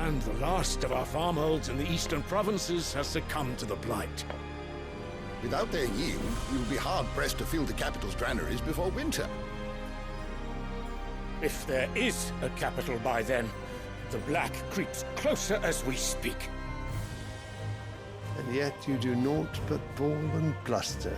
And the last of our farmholds in the eastern provinces has succumbed to the blight. Without their yield, we will be hard-pressed to fill the capital's granaries before winter. If there is a capital by then, the black creeps closer as we speak. And yet you do naught but bawl and bluster.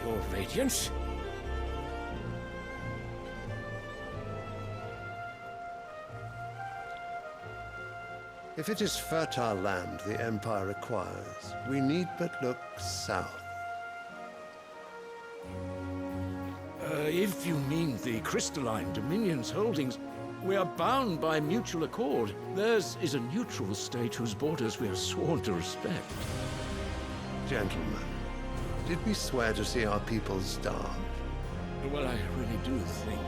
Your Radiance? If it is fertile land the Empire requires, we need but look south. If you mean the crystalline Dominion's holdings, we are bound by mutual accord. Theirs is a neutral state whose borders we are sworn to respect. Gentlemen, did we swear to see our people starve? Well, I really do think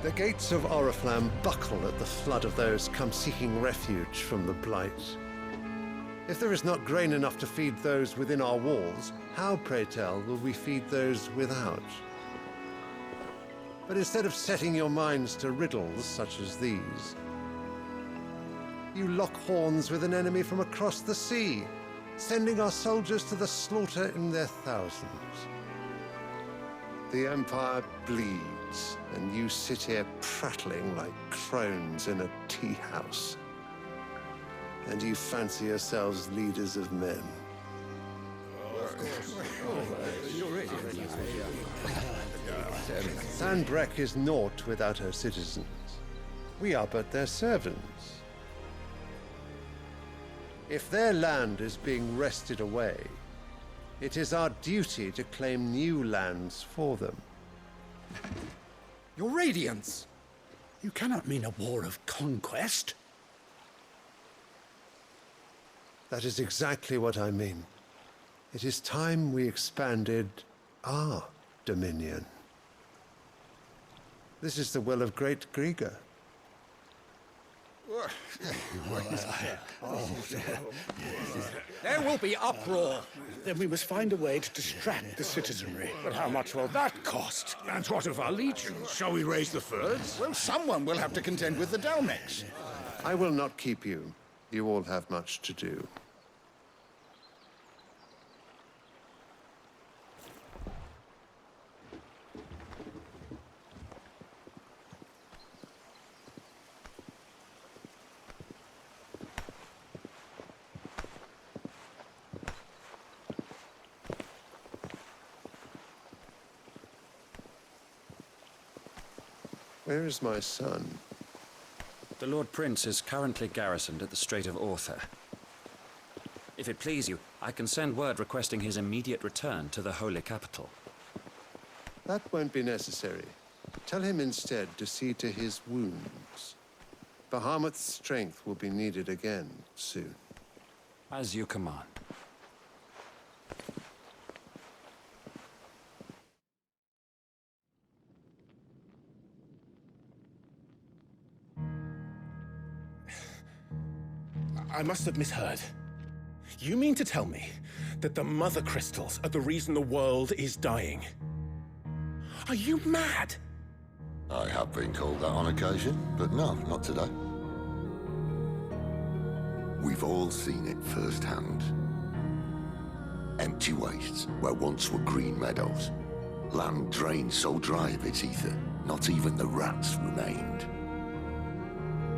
The gates of Oriflamme buckle at the flood of those come seeking refuge from the blight. If there is not grain enough to feed those within our walls, how, pray tell, will we feed those without? But instead of setting your minds to riddles such as these, you lock horns with an enemy from across the sea, sending our soldiers to the slaughter in their thousands. The Empire bleeds, and you sit here prattling like crones in a tea house. And you fancy yourselves leaders of men. Sandbreck is naught without her citizens. We are but their servants. If their land is being wrested away, it is our duty to claim new lands for them. Your Radiance! You cannot mean a war of conquest. That is exactly what I mean. It is time we expanded our dominion. This is the will of great Grieger. There will be uproar. Then we must find a way to distract the citizenry. But how much will that cost? And what of our legions? Shall we raise the furs? Well, someone will have to contend with the Dalmex. I will not keep you. You all have much to do. Where is my son? The Lord Prince is currently garrisoned at the Strait of Author. If it please you, I can send word requesting his immediate return to the Holy Capital. That won't be necessary. Tell him instead to see to his wounds. Bahamut's strength will be needed again soon. As you command. I must have misheard. You mean to tell me that the mother crystals are the reason the world is dying? Are you mad? I have been called that on occasion, but no, not today. We've all seen it firsthand. Empty wastes where once were green meadows. Land drained so dry of its ether, not even the rats remained.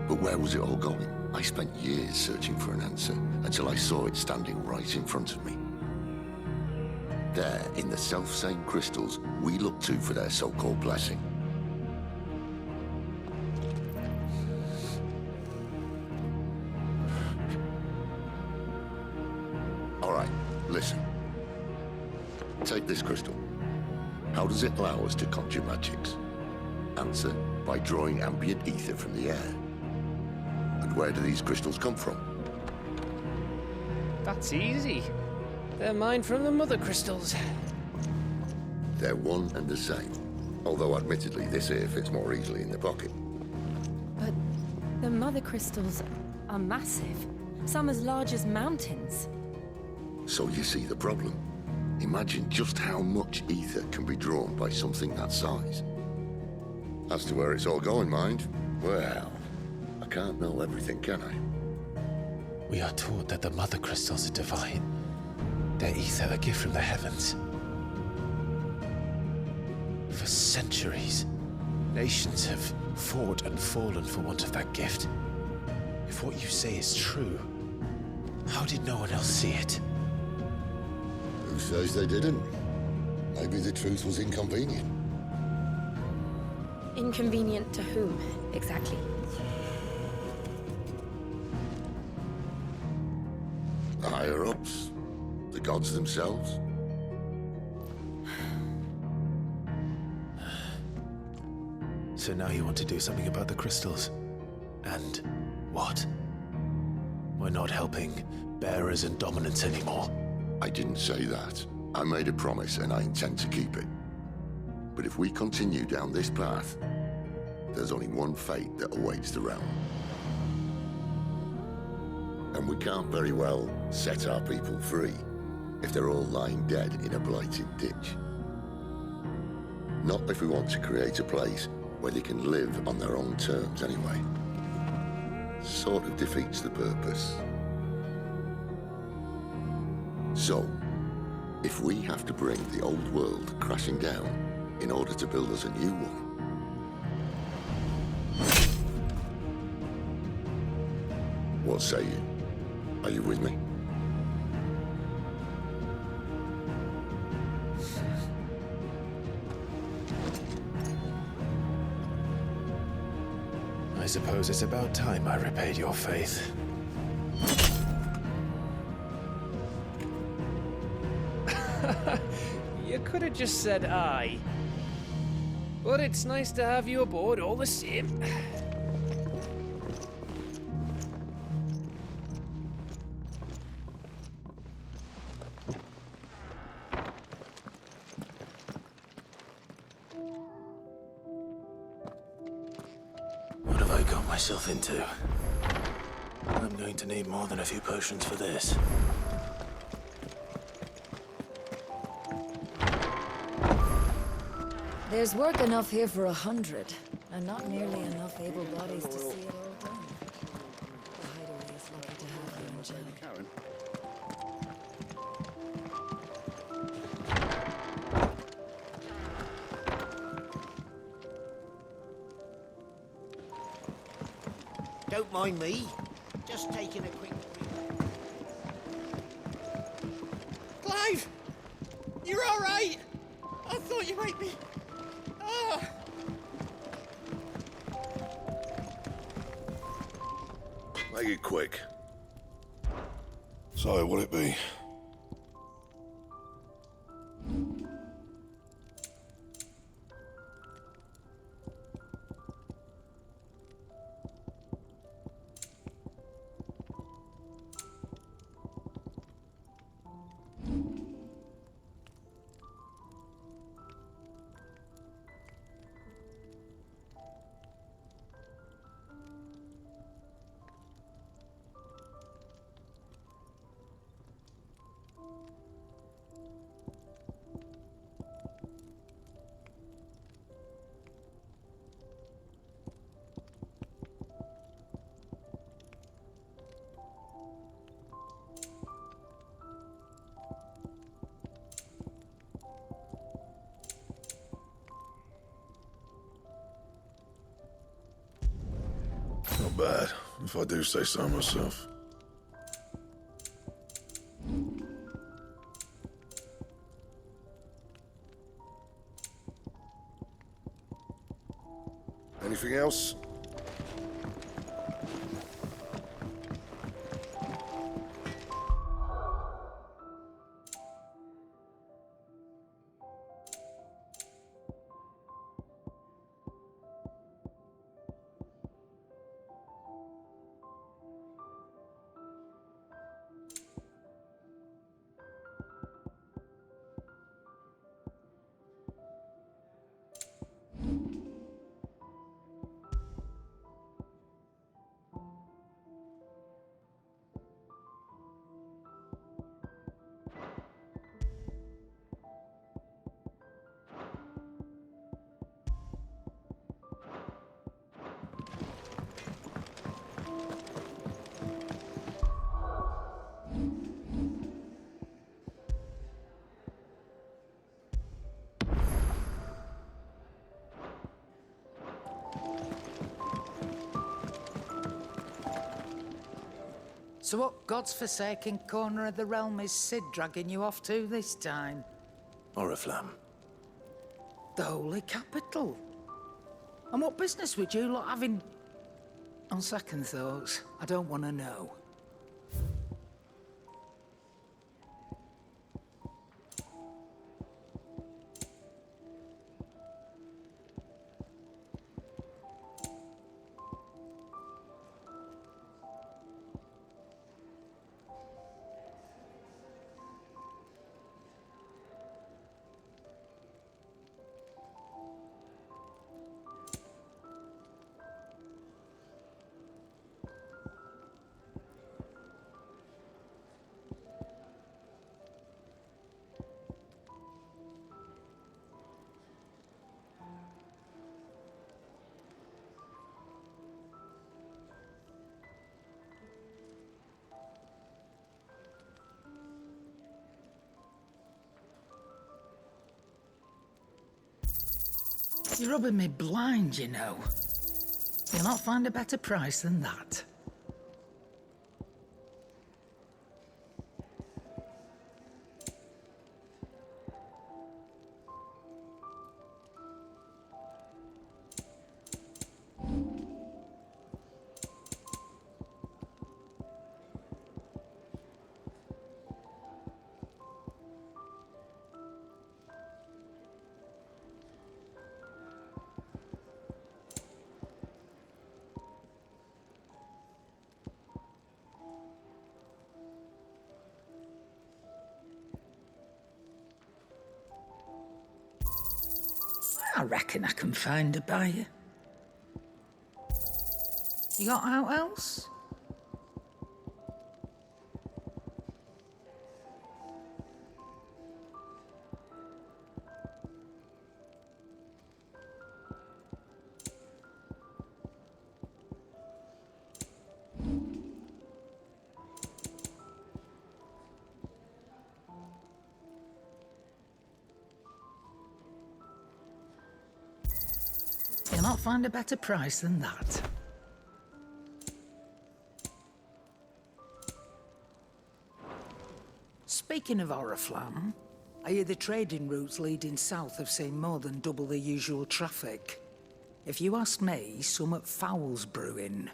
But where was it all going? I spent years searching for an answer, until I saw it standing right in front of me. There, in the self-same crystals we look to for their so-called blessing. All right, listen. Take this crystal. How does it allow us to conjure magics? Answer, by drawing ambient ether from the air. And where do these crystals come from? That's easy. They're mined from the mother crystals. They're one and the same. Although admittedly this here fits more easily in the pocket. But the mother crystals are massive. Some as large as mountains. So you see the problem. Imagine just how much ether can be drawn by something that size. As to where it's all going, mind, well, I can't know everything, can I? We are taught that the mother crystals are divine. Their ether a gift from the heavens. For centuries, nations have fought and fallen for want of that gift. If what you say is true, how did no one else see it? Who says they didn't? Maybe the truth was inconvenient. Inconvenient to whom, exactly? The higher-ups? The gods themselves? So now you want to do something about the crystals? And what? We're not helping bearers and dominants anymore. I didn't say that. I made a promise and I intend to keep it. But if we continue down this path, there's only one fate that awaits the realm. And we can't very well set our people free if they're all lying dead in a blighted ditch. Not if we want to create a place where they can live on their own terms anyway. Sort of defeats the purpose. So, if we have to bring the old world crashing down in order to build us a new one, what say you? Are you with me? I suppose it's about time I repaid your faith. You could have just said aye. But it's nice to have you aboard all the same. What have I got myself into? I'm going to need more than a few potions for this. There's work enough here for 100, and not nearly enough able bodies to see it all done. The hideaway is lucky to have you and Jen. Don't mind me. Just taking a quick... Clive! You're all right! I thought you might be... Ah! Make it quick. So, what'll it be? Not bad, if I do say so myself. Anything else? So what god's-forsaken corner of the realm is Sid dragging you off to this time? Oriflamme. The Holy Capital. And what business would you lot having... On second thoughts, I don't want to know. You're rubbing me blind, you know. You'll not find a better price than that. I reckon I can find a buyer. You got out else? You'll not find a better price than that. Speaking of Oriflamme, I hear the trading routes leading south have seen more than double the usual traffic. If you ask me, somewhat foul's brewing.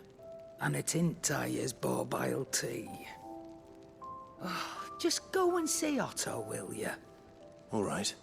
And it ain't Tyre's borbile tea. Oh, just go and see Otto, will you? All right.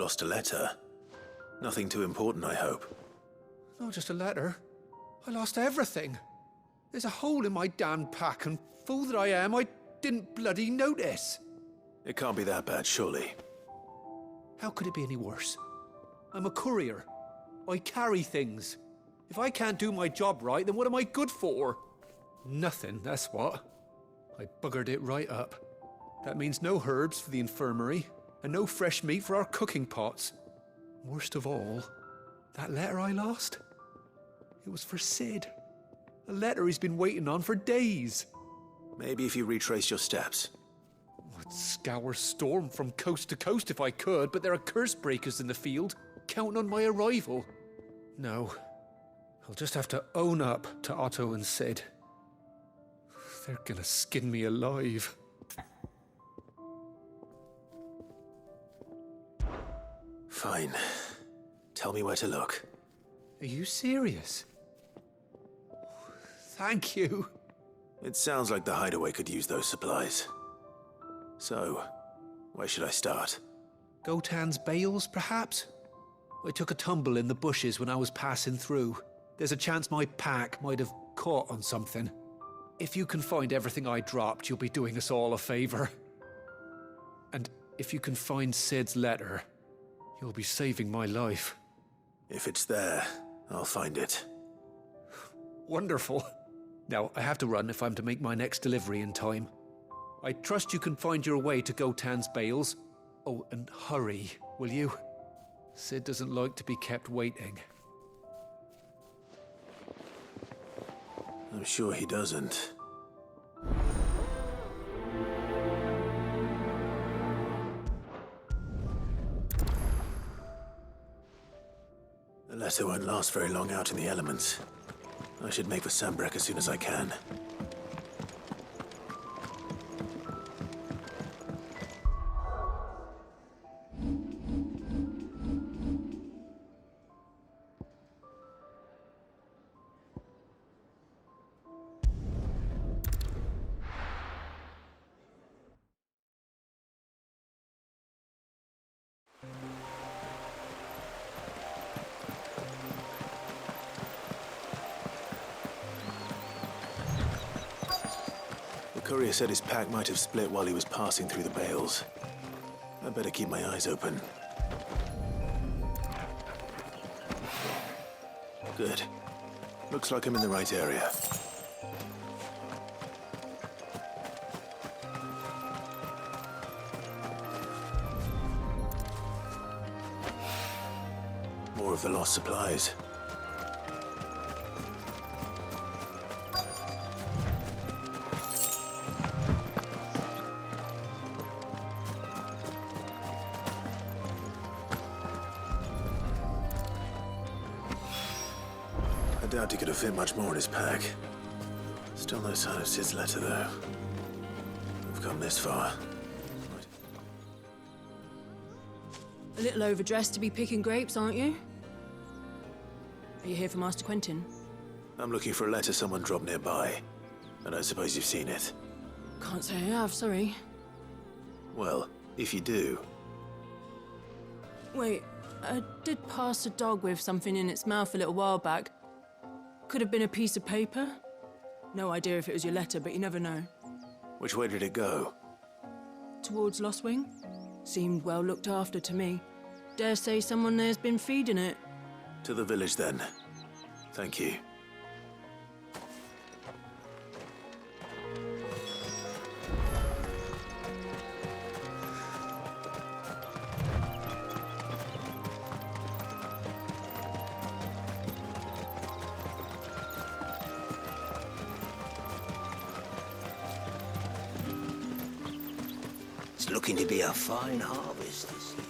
lost a letter. Nothing too important, I hope. Not just a letter. I lost everything. There's a hole in my damn pack, and fool that I am, I didn't bloody notice. It can't be that bad, surely. How could it be any worse? I'm a courier. I carry things. If I can't do my job right, then what am I good for? Nothing, that's what. I buggered it right up. That means no herbs for the infirmary, and no fresh meat for our cooking pots. Worst of all, that letter I lost? It was for Sid. A letter he's been waiting on for days. Maybe if you retrace your steps. I'd scour Storm from coast to coast if I could, but there are curse breakers in the field, counting on my arrival. No, I'll just have to own up to Otto and Sid. They're gonna skin me alive. Fine. Tell me where to look. Are you serious? Thank you. It sounds like the hideaway could use those supplies. So, where should I start? Gotan's bales, perhaps? I took a tumble in the bushes when I was passing through. There's a chance my pack might have caught on something. If you can find everything I dropped, you'll be doing us all a favor. And if you can find Sid's letter, you'll be saving my life. If it's there, I'll find it. Wonderful. Now, I have to run if I'm to make my next delivery in time. I trust you can find your way to Gotan's bales. Oh, and hurry, will you? Sid doesn't like to be kept waiting. I'm sure he doesn't. The letter won't last very long out in the elements. I should make for Sambrek as soon as I can. The courier said his pack might have split while he was passing through the bales. I'd better keep my eyes open. Good. Looks like I'm in the right area. More of the lost supplies. I doubt he could have fit much more in his pack. Still no sign of Sid's letter, though. We've come this far. A little overdressed to be picking grapes, aren't you? Are you here for Master Quentin? I'm looking for a letter someone dropped nearby. I don't suppose you've seen it. Can't say I have, sorry. Well, if you do... Wait, I did pass a dog with something in its mouth a little while back. Could have been a piece of paper. No idea if it was your letter, but you never know. Which way did it go? Towards Lostwing? Seemed well looked after to me. Dare say someone there's been feeding it. To the village, then. Thank you. It's looking to be a fine harvest this year.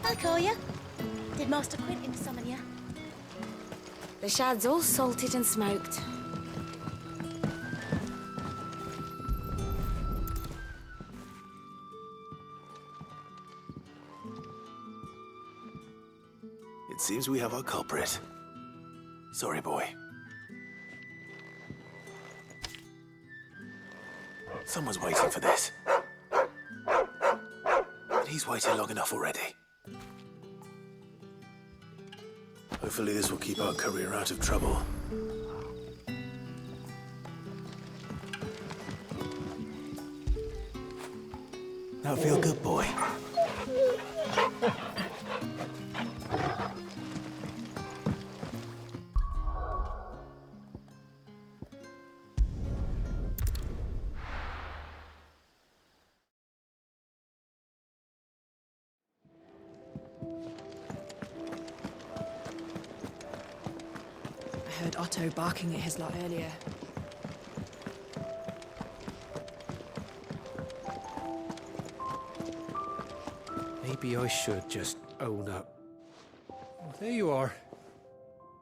I'll call you. Did Master Quentin summon you? The shad's all salted and smoked. Seems we have our culprit. Sorry, boy. Someone's waiting for this. And he's waited long enough already. Hopefully this will keep our courier out of trouble. Now feel good, boy. I heard Otto barking at his lot earlier. Maybe I should just own up. Oh, there you are.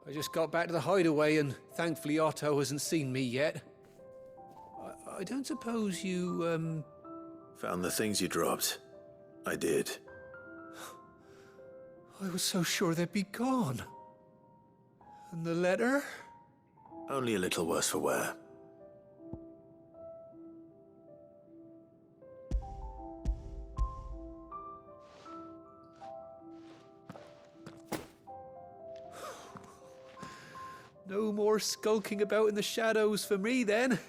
I just got back to the hideaway and thankfully Otto hasn't seen me yet. I don't suppose you, Found the things you dropped. I did. I was so sure they'd be gone. And the letter? Only a little worse for wear. No more skulking about in the shadows for me, then.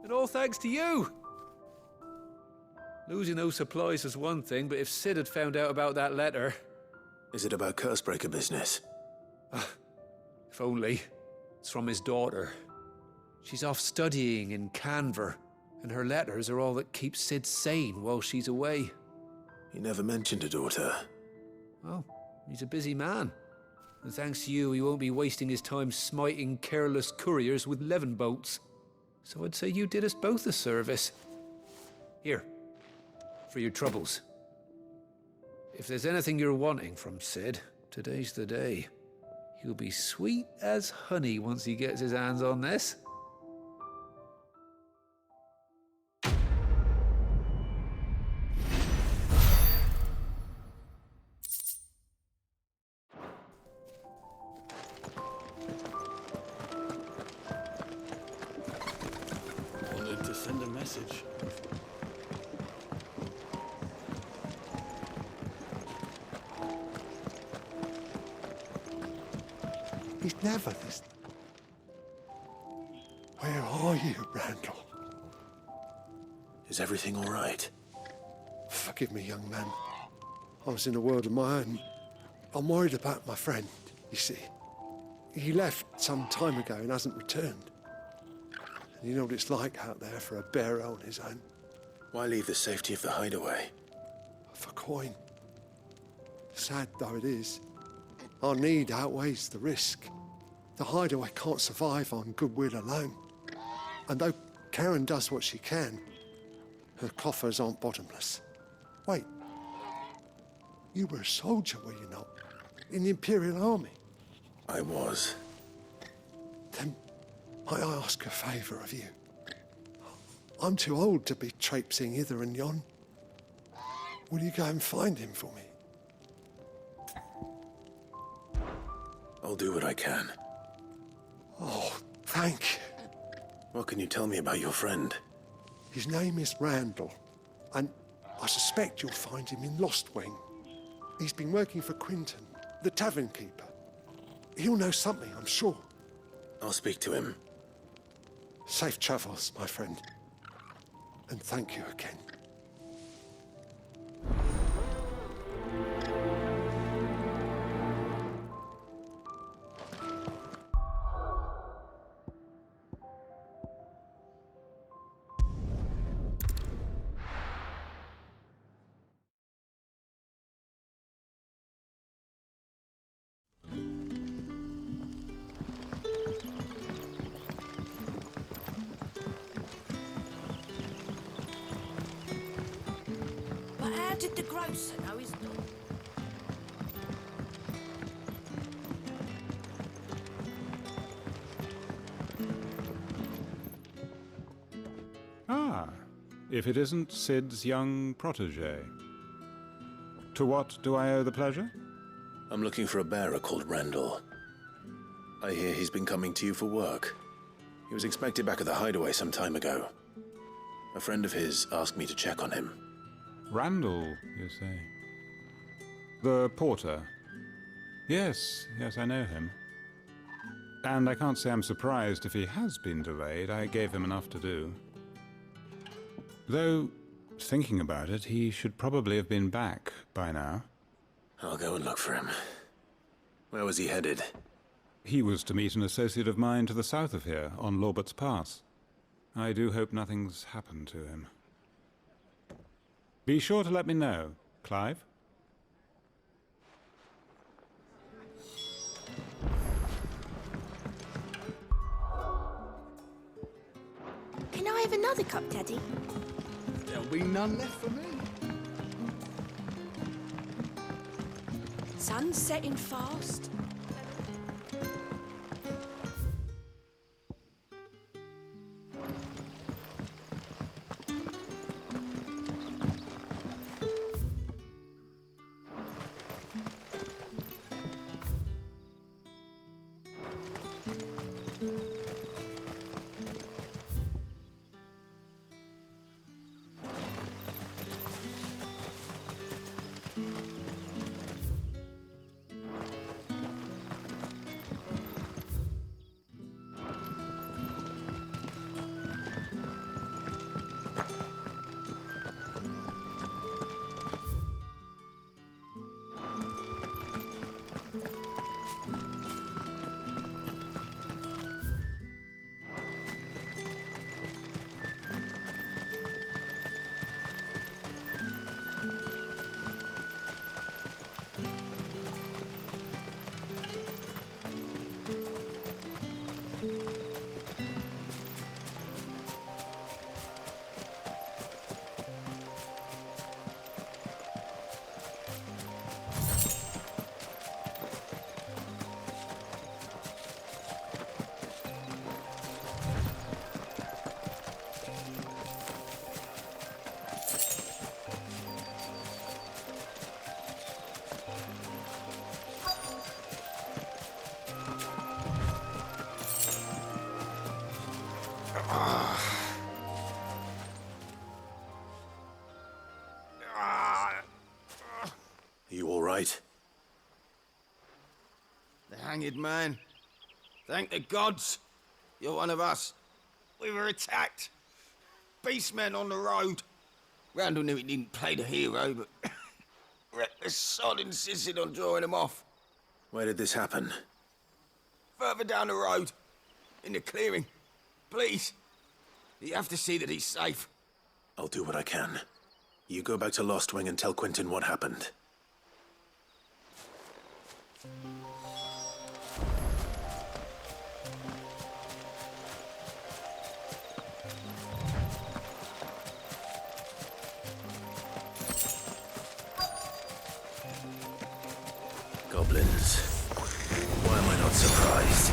And all thanks to you. Losing those supplies was one thing, but if Sid had found out about that letter... Is it about Cursebreaker business? If only. It's from his daughter. She's off studying in Canver, and her letters are all that keeps Sid sane while she's away. He never mentioned a daughter. Well, he's a busy man. And thanks to you, he won't be wasting his time smiting careless couriers with levin bolts. So I'd say you did us both a service. Here, for your troubles. If there's anything you're wanting from Sid, today's the day. He'll be sweet as honey once he gets his hands on this. Wanted to send a message. He's never this. Where are you, Randall? Is everything all right? Forgive me, young man. I was in a world of my own. I'm worried about my friend, you see. He left some time ago and hasn't returned. And you know what it's like out there for a bearer on his own. Why leave the safety of the hideaway? For coin. Sad though it is, our need outweighs the risk. The hideaway can't survive on goodwill alone. And though Karen does what she can, her coffers aren't bottomless. Wait. You were a soldier, were you not? In the Imperial Army? I was. Then might I ask a favour of you? I'm too old to be traipsing hither and yon. Will you go and find him for me? I'll do what I can. Oh, thank you. What can you tell me about your friend? His name is Randall, and I suspect you'll find him in Lost Wing. He's been working for Quinton, the tavern keeper. He'll know something, I'm sure. I'll speak to him. Safe travels, my friend. And thank you again. But how did the grocer know his dog? Ah, if it isn't Sid's young protege. To what do I owe the pleasure? I'm looking for a bearer called Randall. I hear he's been coming to you for work. He was expected back at the hideaway some time ago. A friend of his asked me to check on him. Randall, you say? The porter? Yes, I know him. And I can't say I'm surprised if he has been delayed. I gave him enough to do. Though, thinking about it, he should probably have been back by now. I'll go and look for him. Where was he headed? He was to meet an associate of mine to the south of here, on Lorbert's Pass. I do hope nothing's happened to him. Be sure to let me know, Clive. Can I have another cup, Daddy? There'll be none left for me. Sun's setting fast. You all right? The hanged man. Thank the gods. You're one of us. We were attacked. Beastmen on the road. Randall knew he didn't play the hero, but reckless sod insisted on drawing him off. Where did this happen? Further down the road. In the clearing. Please. You have to see that he's safe. I'll do what I can. You go back to Lost Wing and tell Quentin what happened. Goblins. Why am I not surprised?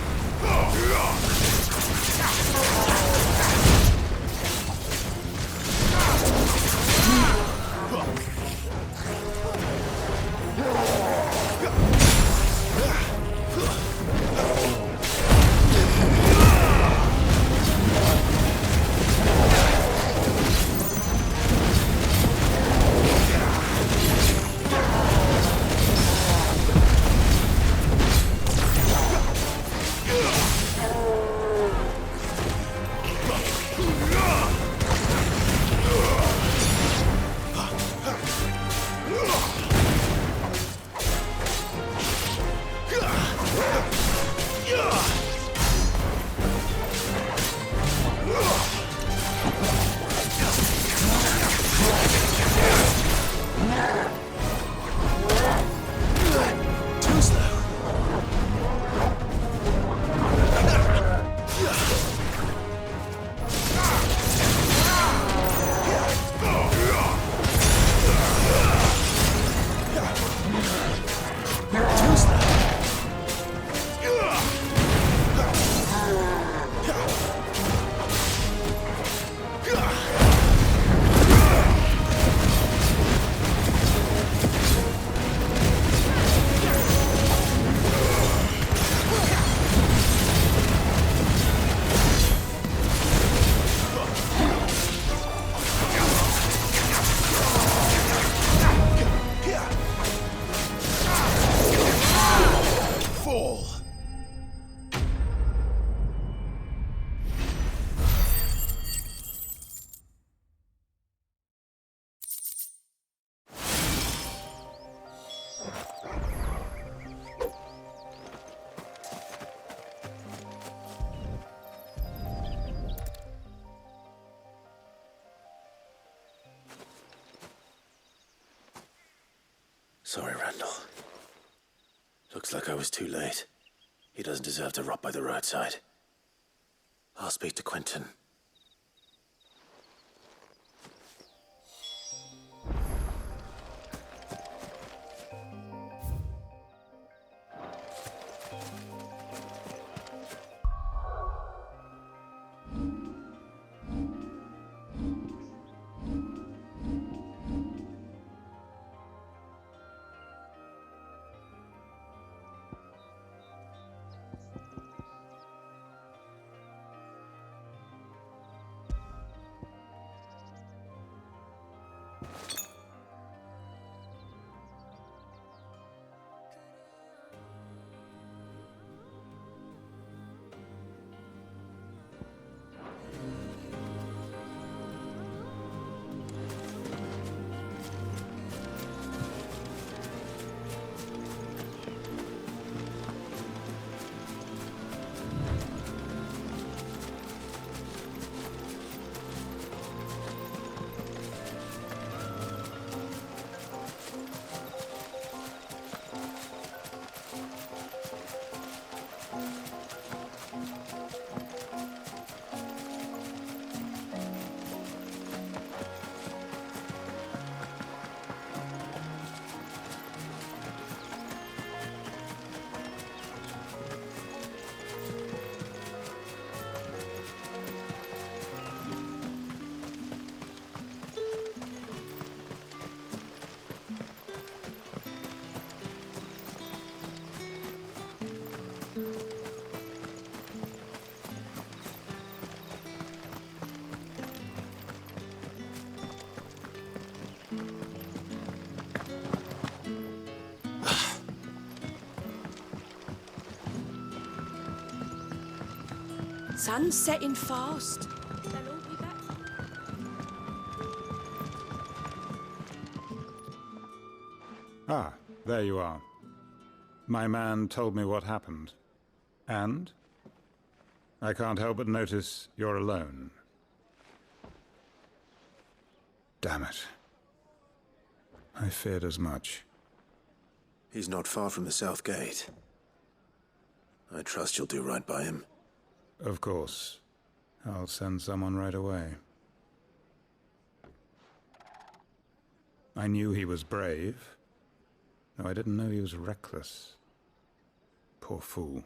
Sorry, Randall. Looks like I was too late. He doesn't deserve to rot by the roadside. I'll speak to Quentin. Sun's setting fast. They'll all be back. Ah, there you are. My man told me what happened. And? I can't help but notice you're alone. Damn it. I feared as much. He's not far from the South Gate. I trust you'll do right by him. Of course. I'll send someone right away. I knew he was brave, though I didn't know he was reckless. Poor fool.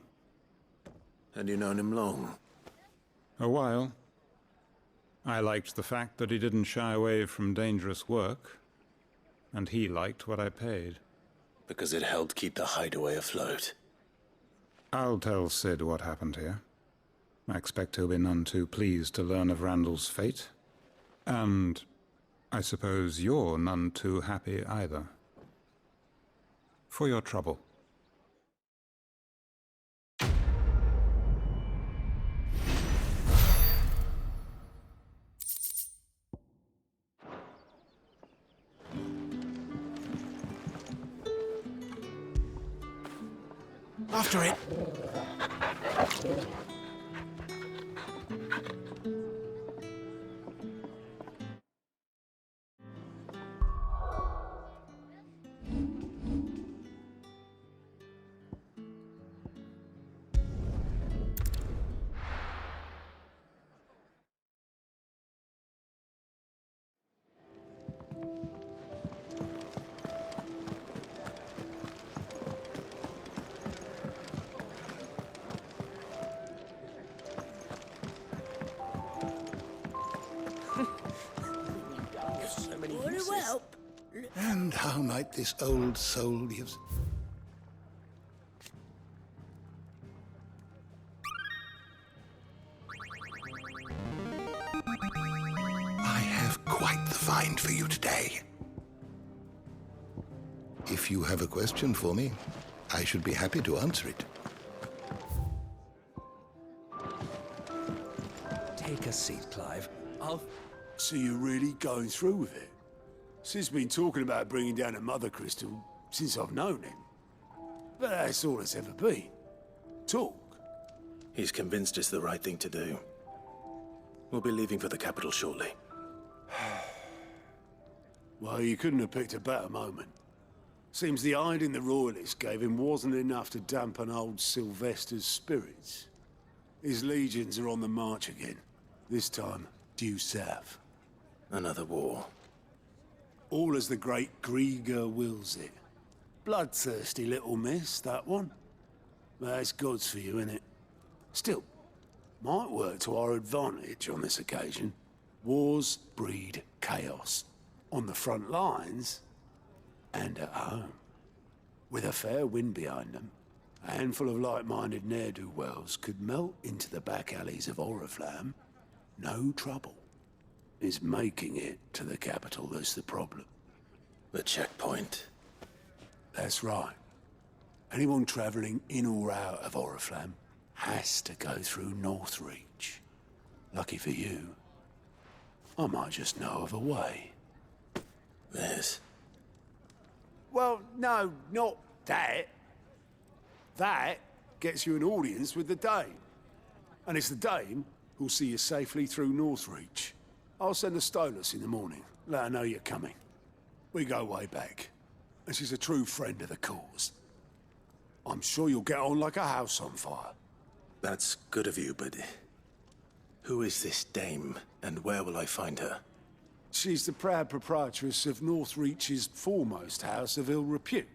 And you known him long? A while. I liked the fact that he didn't shy away from dangerous work, and he liked what I paid. Because it helped keep the hideaway afloat. I'll tell Sid what happened here. I expect he'll be none too pleased to learn of Randall's fate. And I suppose you're none too happy either. For your trouble. After it! And how might this old soul be of... I have quite the find for you today. If you have a question for me, I should be happy to answer it. Take a seat, Clive. So you're really going through with it? Sid's been talking about bringing down a mother crystal since I've known him. But that's all it's ever been. Talk. He's convinced it's the right thing to do. We'll be leaving for the capital shortly. Well, you couldn't have picked a better moment. Seems the hiding the Royalists gave him wasn't enough to dampen old Sylvester's spirits. His legions are on the march again, this time due south. Another war. All as the great Grieger wills it. Bloodthirsty little miss, that one. That's God's for you, innit? Still, might work to our advantage on this occasion. Wars breed chaos. On the front lines, and at home. With a fair wind behind them, a handful of like-minded ne'er-do-wells could melt into the back alleys of Oriflamme. No trouble. It's making it to the capital that's the problem. The checkpoint. That's right. Anyone travelling in or out of Oriflamme has to go through Northreach. Lucky for you, I might just know of a way. Yes. Well, no, not that. That gets you an audience with the Dame. And it's the Dame who'll see you safely through Northreach. I'll send the Stolas in the morning, let her know you're coming. We go way back, and she's a true friend of the cause. I'm sure you'll get on like a house on fire. That's good of you, but who is this dame, and where will I find her? She's the proud proprietress of Northreach's foremost house of ill repute,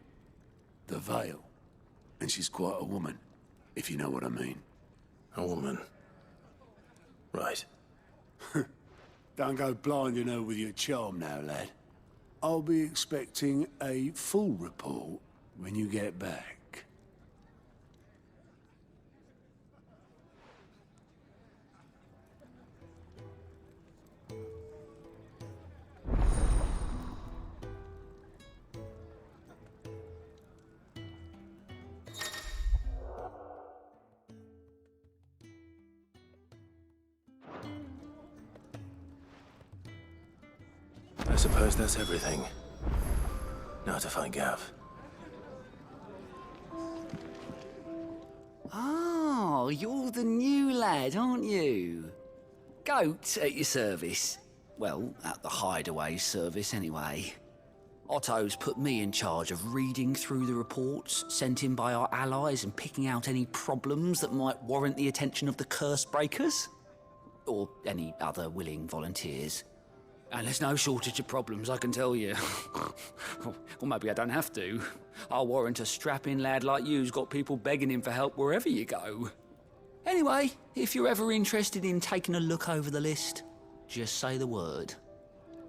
the Vale. And she's quite a woman, if you know what I mean. A woman. Right. Don't go blinding her with your charm now, lad. I'll be expecting a full report when you get back. I suppose that's everything. Now to find Gav. Oh, you're the new lad, aren't you? Goat at your service. Well, at the Hideaway service, anyway. Otto's put me in charge of reading through the reports sent in by our allies and picking out any problems that might warrant the attention of the Curse Breakers. Or any other willing volunteers. And there's no shortage of problems, I can tell you. Or maybe I don't have to. I'll warrant a strapping lad like you's got people begging him for help wherever you go. Anyway, if you're ever interested in taking a look over the list, just say the word.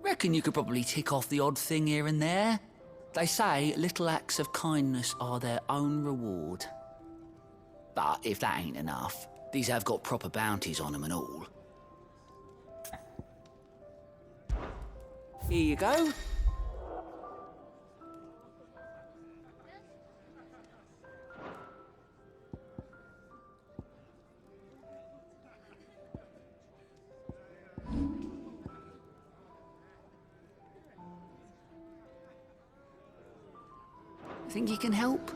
Reckon you could probably tick off the odd thing here and there. They say little acts of kindness are their own reward. But if that ain't enough, these have got proper bounties on them and all. Here you go. Think you can help?